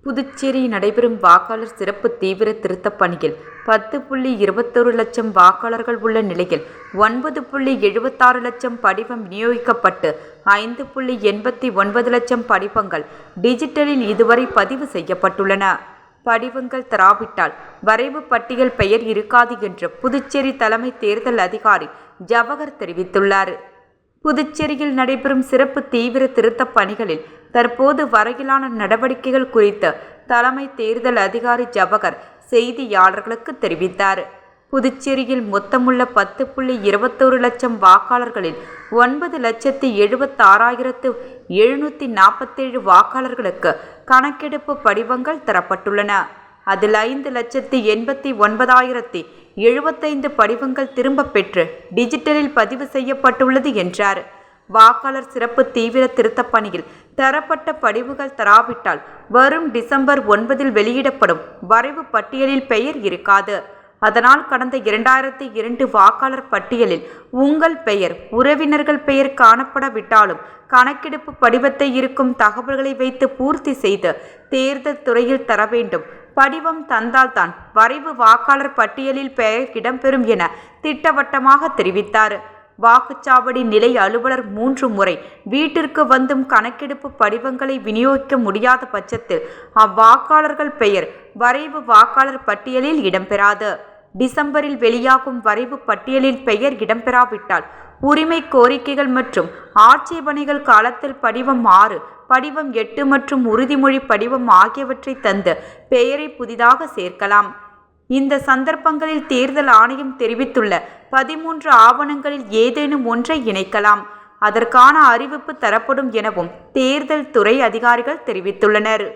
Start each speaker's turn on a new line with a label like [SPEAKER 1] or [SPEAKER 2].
[SPEAKER 1] புதுச்சேரி நடைபெறும் வாக்காளர் சிறப்பு தீவிர திருத்தப் பணியில் 10.21 லட்சம் வாக்காளர்கள் உள்ள நிலையில் 9.76 லட்சம் படிவம் விநியோகிக்கப்பட்டு 5.89 லட்சம் படிவங்கள் டிஜிட்டலில் இதுவரை பதிவு செய்யப்பட்டுள்ளன. படிவங்கள் தராவிட்டால் வரைவு பட்டியல் பெயர் இருக்காது என்று புதுச்சேரி தலைமை தேர்தல் அதிகாரி ஜவஹர் தெரிவித்துள்ளார். புதுச்சேரியில் நடைபெறும் சிறப்பு தீவிர திருத்தப் பணிகளில் தற்போது வரையிலான நடவடிக்கைகள் குறித்து தலைமை தேர்தல் அதிகாரி ஜவஹர் செய்தியாளர்களுக்கு தெரிவித்தார். புதுச்சேரியில் மொத்தமுள்ள 10.21 லட்சம் வாக்காளர்களில் 9,76,747 வாக்காளர்களுக்கு கணக்கெடுப்பு படிவங்கள் தரப்பட்டுள்ளன. அதில் 5,89,075 படிவங்கள் திரும்ப பெற்று டிஜிட்டலில் பதிவு செய்யப்பட்டுள்ளது என்றார். வாக்காளர் சிறப்பு தீவிர திருத்தப் பணியில் தரப்பட்ட படிவுகள் தராவிட்டால் வரும் டிசம்பர் 9 வெளியிடப்படும் வரைவு பட்டியலில் பெயர் இருக்காது. அதனால் கடந்த 2002 வாக்காளர் பட்டியலில் உங்கள் பெயர், உறவினர்கள் பெயர் காணப்படவிட்டாலும் கணக்கெடுப்பு படிவத்தை இருக்கும் தகவல்களை வைத்து பூர்த்தி செய்து தேர்தல் துறையில் தர வேண்டும். படிவம் தந்தால்தான் வரைவு வாக்காளர் பட்டியலில் பெயர் இடம்பெறும் என திட்டவட்டமாக தெரிவித்தார். வாக்குச்சாவடி நிலை அலுவலர் 3 முறை வீட்டிற்கு வந்தும் கணக்கெடுப்பு படிவங்களை விநியோகிக்க முடியாத பட்சத்தில் அவ்வாக்காளர்கள் பெயர் வரைவு வாக்காளர் பட்டியலில் இடம்பெறாது. டிசம்பரில் வெளியாகும் வரைவு பட்டியலில் பெயர் இடம்பெறாவிட்டால் உரிமை கோரிக்கைகள் மற்றும் ஆட்சேபனைகள் காலத்தில் படிவம் 6, படிவம் 8 மற்றும் உறுதிமொழி படிவம் ஆகியவற்றை தந்து பெயரை புதிதாக சேர்க்கலாம். இந்த சந்தர்ப்பங்களில் தேர்தல் ஆணையம் தெரிவித்துள்ள 13 ஆவணங்களில் ஏதேனும் ஒன்றை இணைக்கலாம். அதற்கான அறிவிப்பு தரப்படும் எனவும் தேர்தல் துறை அதிகாரிகள் தெரிவித்துள்ளனர்.